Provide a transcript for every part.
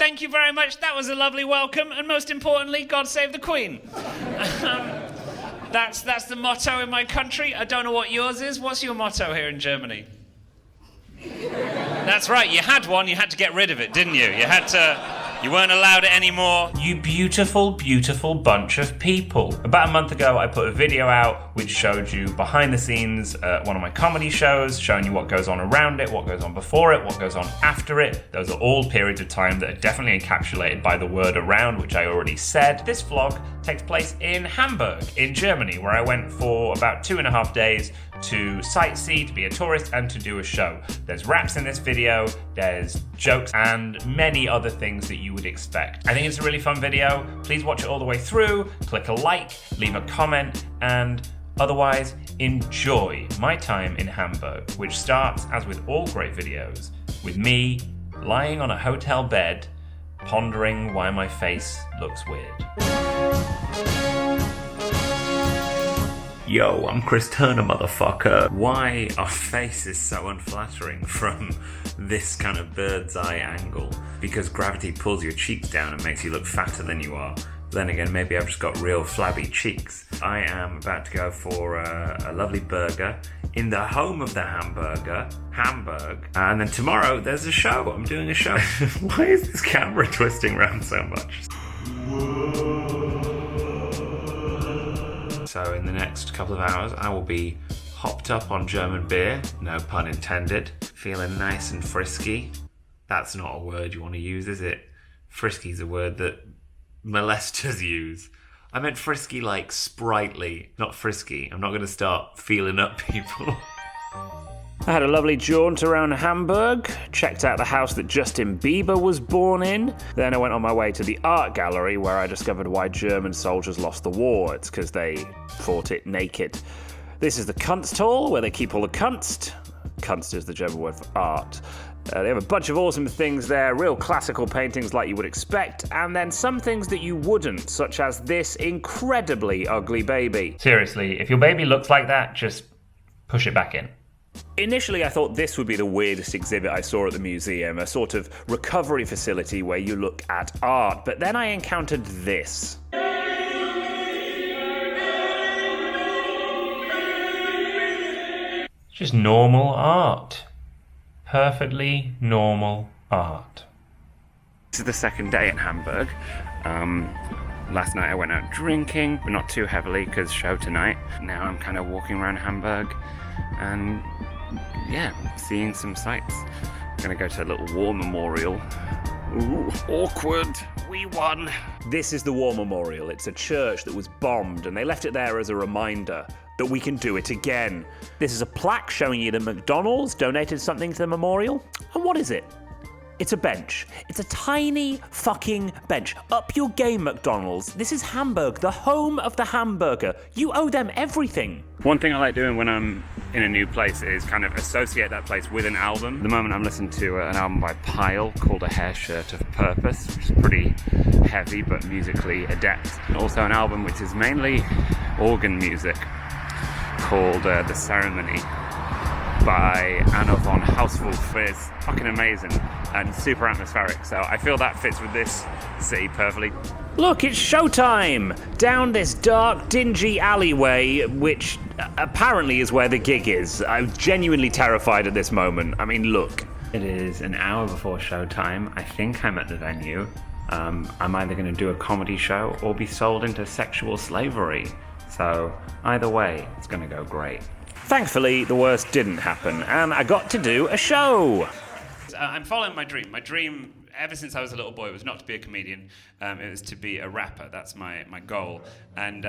thank you very much. That was a lovely welcome. And most importantly, God save the Queen. That's the motto in my country. I don't know what yours is. What's your motto here in Germany? That's right, you had one, you had to get rid of it, didn't you? You weren't allowed it anymore. You beautiful, beautiful bunch of people. About a month ago, I put a video out which showed you behind the scenes one of my comedy shows, showing you what goes on around it, what goes on before it, what goes on after it. Those are all periods of time that are definitely encapsulated by the word around, which I already said. This vlog takes place in Hamburg, in Germany, where I went for about 2.5 days to sightsee, to be a tourist, and to do a show. There's raps in this video, there's jokes, and many other things that you would expect. I think it's a really fun video. Please watch it all the way through, click a like, leave a comment, and otherwise enjoy my time in Hamburg, which starts, as with all great videos, with me lying on a hotel bed, pondering why my face looks weird. Yo, I'm Chris Turner, motherfucker. Why are faces so unflattering from this kind of bird's eye angle? Because gravity pulls your cheeks down and makes you look fatter than you are. Then again, maybe I've just got real flabby cheeks. I am about to go for a lovely burger in the home of the hamburger, Hamburg. And then tomorrow, there's a show. I'm doing a show. Why is this camera twisting around so much? So in the next couple of hours, I will be hopped up on German beer, no pun intended, feeling nice and frisky. That's not a word you want to use, is it? Frisky's a word that molesters use. I meant frisky like sprightly, not frisky. I'm not going to start feeling up people. I had a lovely jaunt around Hamburg, checked out the house that Justin Bieber was born in. Then I went on my way to the art gallery where I discovered why German soldiers lost the war. It's because they fought it naked. This is the Kunsthal, where they keep all the Kunst. Kunst is the German word for art. They have a bunch of awesome things there, real classical paintings like you would expect, and then some things that you wouldn't, such as this incredibly ugly baby. Seriously, if your baby looks like that, just push it back in. Initially, I thought this would be the weirdest exhibit I saw at the museum, a sort of recovery facility where you look at art, but then I encountered this. Just normal art. Perfectly normal art. This is the second day in Hamburg. Last night I went out drinking, but not too heavily because show tonight. Now I'm kind of walking around Hamburg and yeah, seeing some sights. I'm gonna go to a little war memorial. Ooh, awkward. We won. This is the war memorial. It's a church that was bombed and they left it there as a reminder that we can do it again. This is a plaque showing you that McDonald's donated something to the memorial. And what is it? It's a bench. It's a tiny fucking bench. Up your game, McDonald's. This is Hamburg, the home of the hamburger. You owe them everything. One thing I like doing when I'm in a new place is kind of associate that place with an album. At the moment I'm listening to an album by Pyle called A Hair Shirt of Purpose, which is pretty heavy but musically adept. And also an album which is mainly organ music called The Ceremony by Anna von Hausfeld-Fries. Fucking amazing and super atmospheric, so I feel that fits with this city perfectly. Look, it's showtime! Down this dark, dingy alleyway, which apparently is where the gig is. I'm genuinely terrified at this moment. I mean, look. It is an hour before showtime. I think I'm at the venue. I'm either going to do a comedy show or be sold into sexual slavery. So either way, it's going to go great. Thankfully, the worst didn't happen, and I got to do a show. I'm following my dream. My dream, ever since I was a little boy, was not to be a comedian. It was to be a rapper. That's my goal. And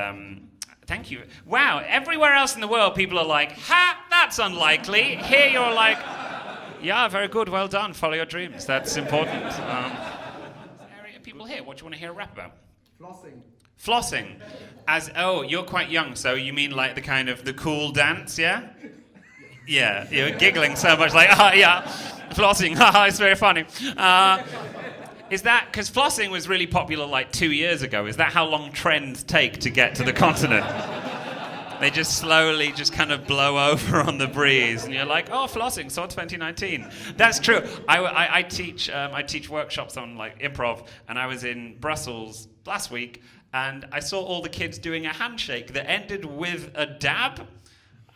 thank you. Wow, everywhere else in the world, people are like, ha, that's unlikely. Here you're like, yeah, very good, well done, follow your dreams. That's important. People here, what do you want to hear a rap about? Flossing. Flossing. Oh, you're quite young, so you mean like the kind of the cool dance, yeah? Yeah, you're giggling so much like, yeah, flossing, it's very funny. Is that, because flossing was really popular like 2 years ago, is that how long trends take to get to the continent? They just slowly just kind of blow over on the breeze, and you're like, oh, flossing, saw 2019. That's true. I teach workshops on like improv, and I was in Brussels last week, and I saw all the kids doing a handshake that ended with a dab.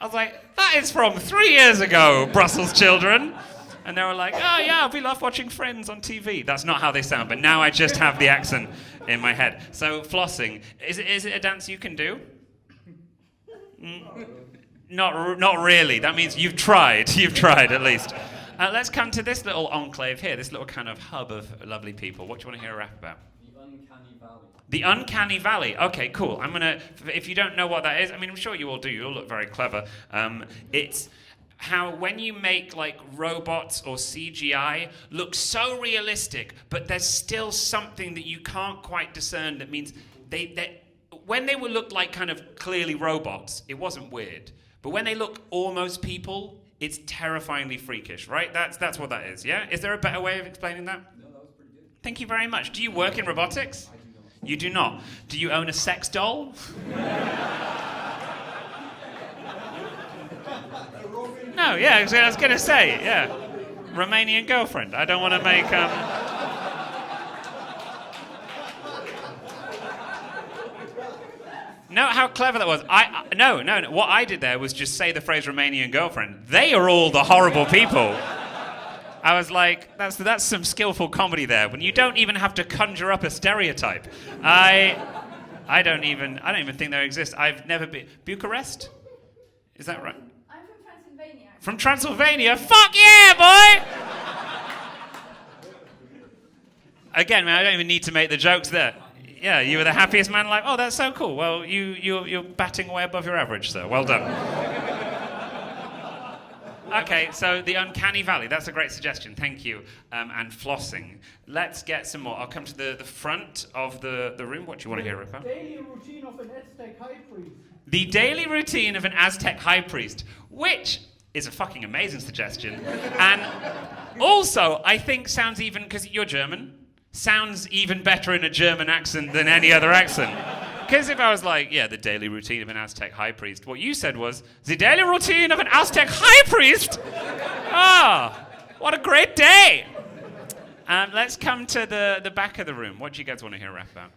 I was like, that is from 3 years ago, Brussels children. And they were like, oh yeah, we love watching Friends on TV. That's not how they sound, but now I just have the accent in my head. So flossing, is it a dance you can do? Not really. That means you've tried at least. Let's come to this little enclave here, this little kind of hub of lovely people. What do you want to hear a rap about? The Uncanny Valley. The Uncanny Valley. Okay, cool. If you don't know what that is, I mean, I'm sure you all do. You all look very clever. It's how when you make like robots or CGI look so realistic, but there's still something that you can't quite discern. That means when they look like kind of clearly robots, it wasn't weird. But when they look almost people, it's terrifyingly freakish, right? That's what that is, yeah? Is there a better way of explaining that? No, that was pretty good. Thank you very much. Do you work in robotics? I do not. You do not. Do you own a sex doll? No, yeah, I was going to say, yeah. Romanian girlfriend. I don't want to make... No, how clever that was. No. What I did there was just say the phrase Romanian girlfriend. They are all the horrible people. I was like, that's some skillful comedy there. When you don't even have to conjure up a stereotype. I don't even think there exists. I've never been... Bucharest? Is that right? I'm from Transylvania. From Transylvania? Fuck yeah, boy! Again, man, I don't even need to make the jokes there. Yeah, you were the happiest man alive. Oh, that's so cool. Well, you're batting way above your average, sir. Well done. Okay, so the Uncanny Valley. That's a great suggestion. Thank you. And flossing. Let's get some more. I'll come to the front of the room. What do you want to hear, Ripper? Daily routine of an AZTEC high priest. The daily routine of an Aztec high priest, which is a fucking amazing suggestion. And also, I think sounds even, because you're German, sounds even better in a German accent than any other accent. Because if I was like, yeah, the daily routine of an Aztec high priest, what you said was, the daily routine of an Aztec high priest? Ah, what a great day. Let's come to the back of the room. What do you guys want to hear a rap about?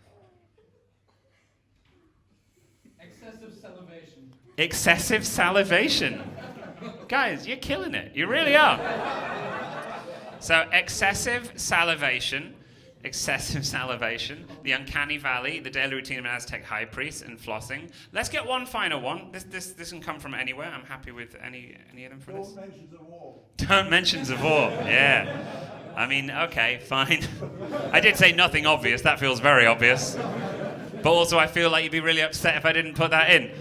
Excessive salivation. Excessive salivation. Guys, you're killing it. You really are. So, excessive salivation, the Uncanny Valley, the daily routine of an Aztec high priest, and flossing. Let's get one final one. This can come from anywhere. I'm happy with any of them for this. Don't mention the war. Don't mention the war. Yeah. I mean, okay, fine. I did say nothing obvious. That feels very obvious. But also, I feel like you'd be really upset if I didn't put that in.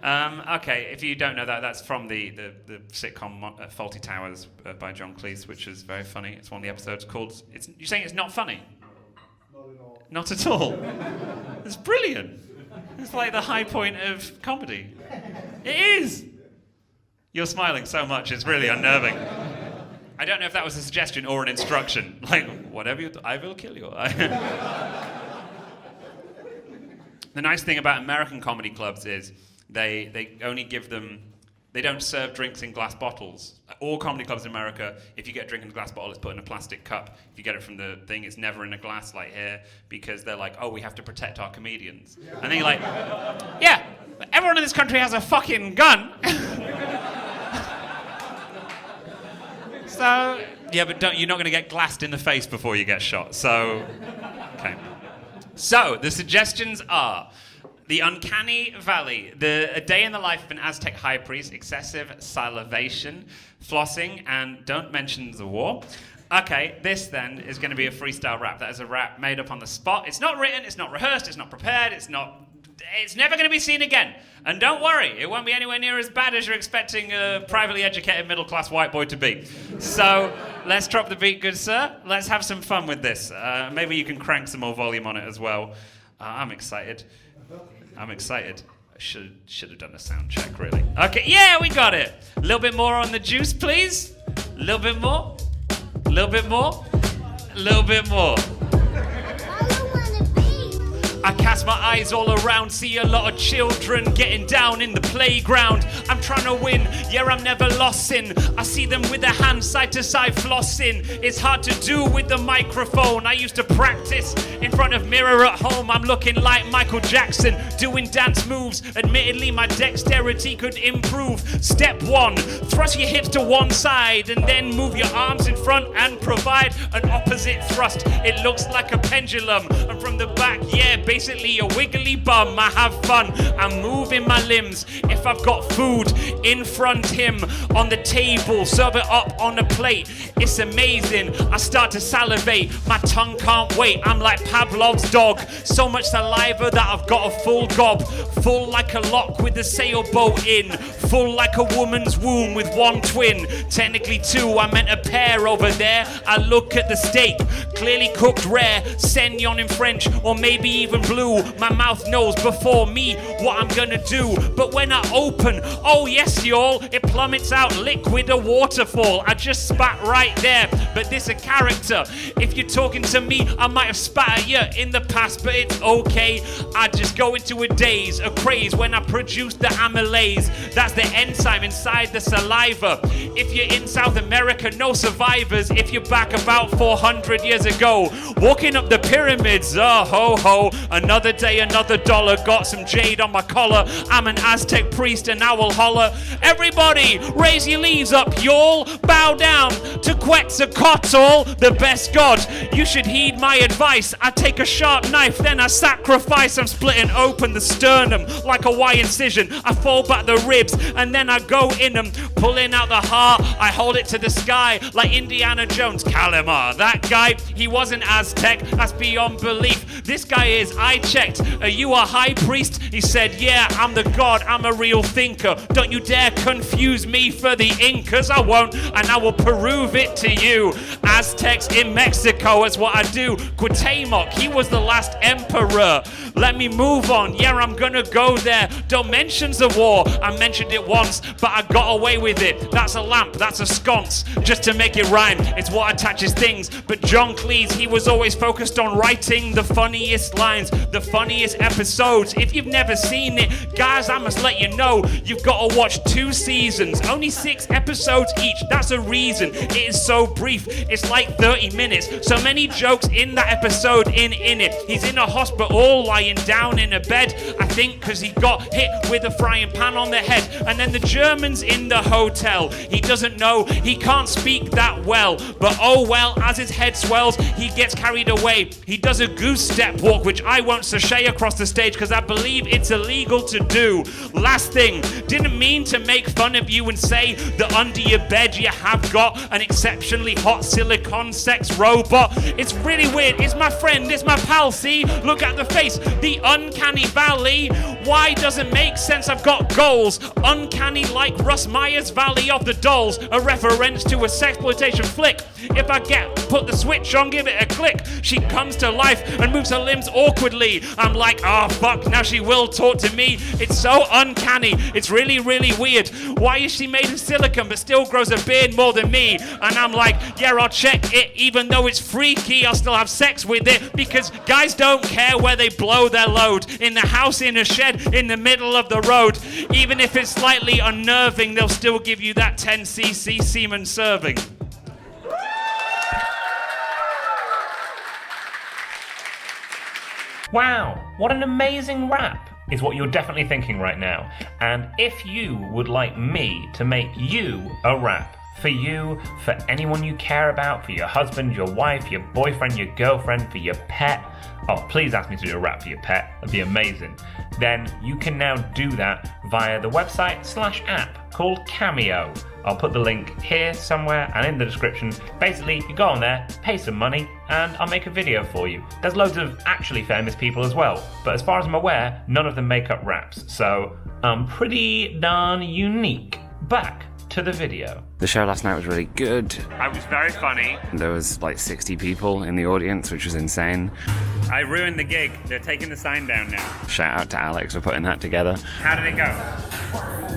Okay, if you don't know that, that's from the sitcom Faulty Towers by John Cleese, which is very funny. It's one of the episodes called... You're saying it's not funny? Not at all. Not at all? It's brilliant. It's like the high point of comedy. It is! You're smiling so much, it's really unnerving. I don't know if that was a suggestion or an instruction. Like, whatever you do, I will kill you. The nice thing about American comedy clubs is they only give them... They don't serve drinks in glass bottles. All comedy clubs in America, if you get a drink in a glass bottle, it's put in a plastic cup. If you get it from the thing, it's never in a glass like here, because they're like, oh, we have to protect our comedians. And then you're like, yeah, but everyone in this country has a fucking gun. So, yeah, but you're not going to get glassed in the face before you get shot. So, okay. So, the suggestions are... The Uncanny Valley, a day in the life of an Aztec high priest, excessive salivation, flossing, and don't mention the war. Okay, this then is going to be a freestyle rap. That is a rap made up on the spot. It's not written, it's not rehearsed, it's not prepared, it's never going to be seen again. And don't worry, it won't be anywhere near as bad as you're expecting a privately educated middle-class white boy to be. So, let's drop the beat, good sir. Let's have some fun with this. Maybe you can crank some more volume on it as well. I'm excited. I should have done a sound check, really. Okay, yeah, we got it. A little bit more on the juice, please. A little bit more. A little bit more. A little bit more. I don't wanna be. I cast cast my eyes all around, see a lot of children getting down in the playground. I'm trying to win, yeah, I'm never lossing. I see them with their hands side to side flossing. It's hard to do with the microphone. I used to practice in front of mirror at home. I'm looking like Michael Jackson, doing dance moves. Admittedly, my dexterity could improve. Step 1, thrust your hips to one side and then move your arms in front and provide an opposite thrust. It looks like a pendulum. And from the back, yeah, basically a wiggly bum. I have fun, I'm moving my limbs. If I've got food in front him on the table, serve it up on a plate. It's amazing, I start to salivate. My tongue can't wait, I'm like Pavlov's dog. So much saliva that I've got a full gob. Full like a lock with a sailboat in. Full like a woman's womb with one twin. Technically two, I meant a pair over there. I look at the steak, clearly cooked rare. Saignon in French, or maybe even blue. My mouth knows before me what I'm gonna do. But when I open, oh yes y'all, it plummets out liquid, a waterfall. I just spat right there, but this a character. If you're talking to me, I might have spat at you in the past, but it's okay. I just go into a daze, a craze when I produce the amylase. That's the enzyme inside the saliva. If you're in South America, no survivors. If you're back about 400 years ago, walking up the pyramids, oh ho ho. Another day, another dollar. Got some jade on my collar. I'm an Aztec priest and I will holler. Everybody, raise your leaves up, y'all. Bow down to Quetzalcoatl, the best god. You should heed my advice. I take a sharp knife, then I sacrifice. I'm splitting open the sternum like a Y incision. I fold back the ribs and then I go in them, pulling out the heart. I hold it to the sky like Indiana Jones. Calamar, that guy, he wasn't Aztec. That's beyond belief. This guy is. I checked. Are you a high priest? He said, yeah, I'm the god. I'm a real thinker. Don't you dare confuse me for the Incas. I won't, and I will prove it to you. Aztecs in Mexico, that's what I do. Cuauhtemoc, he was the last emperor. Let me move on. Yeah, I'm gonna go there. Don't mention the war. I mentioned it once, but I got away with it. That's a lamp, that's a sconce, just to make it rhyme. It's what attaches things. But John Cleese, he was always focused on writing the funniest lines, the funniest episodes. If you've never seen it, guys, I must let you know, you've got to watch 2 seasons, only 6 episodes each. That's a reason it is so brief. It's like 30 minutes. So many jokes in that episode in it. He's in a hospital, lying down in a bed, I think because he got hit with a frying pan on the head. And then the German's in the hotel. He doesn't know, he can't speak that well, but oh well, as his head swells, he gets carried away. He does a goose step walk, which I won't sashay across the stage because I believe it's illegal to do. Last thing, didn't mean to make fun of you and say that under your bed you have got an exceptionally hot silicone sex robot. It's really weird. It's my friend, it's my pal, see? Look at the face, the uncanny valley. Why doesn't make sense? I've got goals. Uncanny like Russ Meyer's Valley of the Dolls, a reference to a sexploitation flick. If I put the switch on, give it a click, she comes to life and moves her limbs awkwardly. I'm like, oh fuck, now she will talk to me. It's so uncanny, it's really, really weird. Why is she made of silicone but still grows a beard more than me? And I'm like, yeah, I'll check it, even though it's freaky, I'll still have sex with it, because guys don't care where they blow their load. In the house, in a shed, in the middle of the road. Even if it's slightly unnerving, they'll still give you that 10cc semen serving. Wow, what an amazing rap, is what you're definitely thinking right now. And if you would like me to make you a rap, for you, for anyone you care about, for your husband, your wife, your boyfriend, your girlfriend, for your pet, oh, please ask me to do a rap for your pet, that'd be amazing. Then you can now do that via the website/app called Cameo. I'll put the link here somewhere and in the description. Basically, you go on there, pay some money, and I'll make a video for you. There's loads of actually famous people as well, but as far as I'm aware, none of them make up raps, so I'm pretty darn unique. Back to the video. The show last night was really good. I was very funny. There was like 60 people in the audience, which was insane. I ruined the gig. They're taking the sign down now. Shout out to Alex for putting that together. How did it go?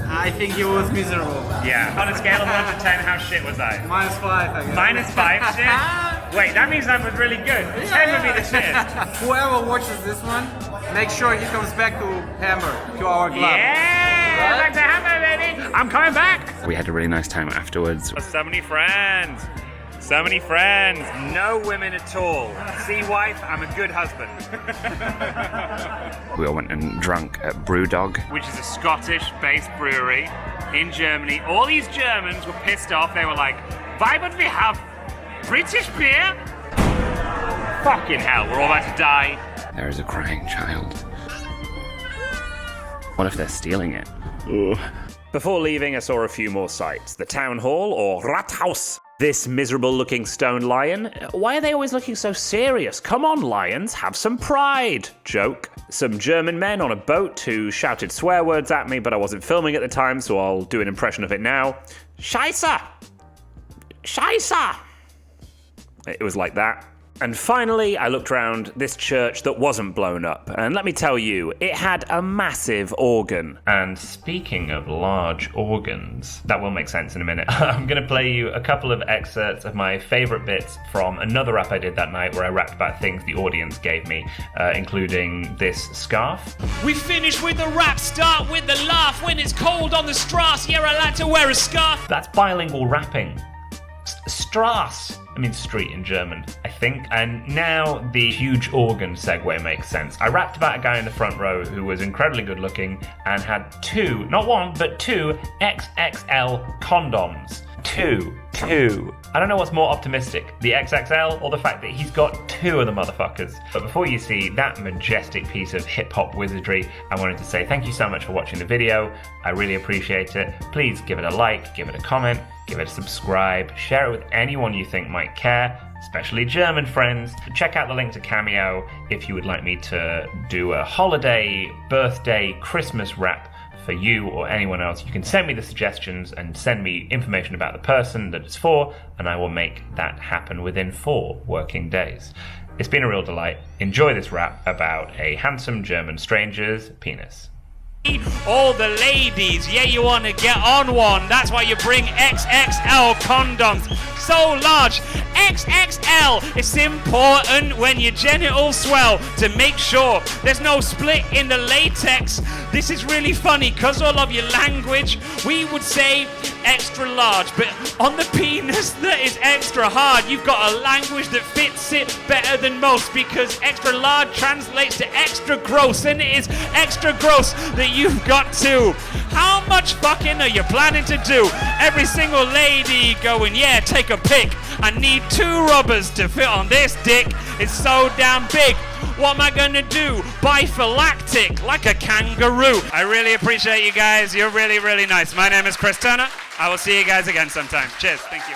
I think it was miserable. Yeah. On a scale of 1 to 10, how shit was I? -5, I guess. -5 shit? Wait, that means that was really good. 10 would be the shittest. Whoever watches this one, make sure he comes back to Hamburg, to our club. Yeah! Back to Hamburg, baby! I'm coming back! We had a really nice time afterwards. So many friends. So many friends. No women at all. See, wife, I'm a good husband. We all went and drank at Brewdog. Which is a Scottish-based brewery in Germany. All these Germans were pissed off. They were like, why would we have British beer? Fucking hell, we're all about to die. There is a crying child. What if they're stealing it? Ooh. Before leaving, I saw a few more sights. The town hall, or Rathaus. This miserable-looking stone lion. Why are they always looking so serious? Come on, lions, have some pride. Joke. Some German men on a boat who shouted swear words at me, but I wasn't filming at the time, so I'll do an impression of it now. Scheiße! Scheiße! It was like that. And finally, I looked around this church that wasn't blown up, and let me tell you, it had a massive organ. And speaking of large organs, that will make sense in a minute. I'm going to play you a couple of excerpts of my favourite bits from another rap I did that night where I rapped about things the audience gave me, including this scarf. We finish with a rap, start with the laugh. When it's cold on the strass, yeah, I like to wear a scarf. That's bilingual rapping. Strasse. I mean street in German, I think. And now the huge organ segue makes sense. I rapped about a guy in the front row who was incredibly good looking and had two, not one, but two XXL condoms. Two. I don't know what's more optimistic, the XXL or the fact that he's got two of the motherfuckers. But before you see that majestic piece of hip-hop wizardry, I wanted to say thank you so much for watching the video. I really appreciate it. Please give it a like, give it a comment, give it a subscribe, share it with anyone you think might care, especially German friends. Check out the link to Cameo if you would like me to do a holiday, birthday, Christmas rap for you or anyone else. You can send me the suggestions and send me information about the person that it's for, and I will make that happen within 4 working days. It's been a real delight. Enjoy this rap about a handsome German stranger's penis. All the ladies, yeah, you want to get on one. That's why you bring XXL condoms. So large, XXL. It's important when your genitals swell to make sure there's no split in the latex. This is really funny because all of your language, we would say extra large, but on the penis that is extra hard, you've got a language that fits it better than most because extra large translates to extra gross, and it is extra gross that you've got to. How much fucking are you planning to do? Every single lady going, yeah, take a pic. I need 2 rubbers to fit on this dick. It's so damn big. What am I gonna do? Biphylactic, like a kangaroo. I really appreciate you guys. You're really, really nice. My name is Chris Turner. I will see you guys again sometime. Cheers. Thank you.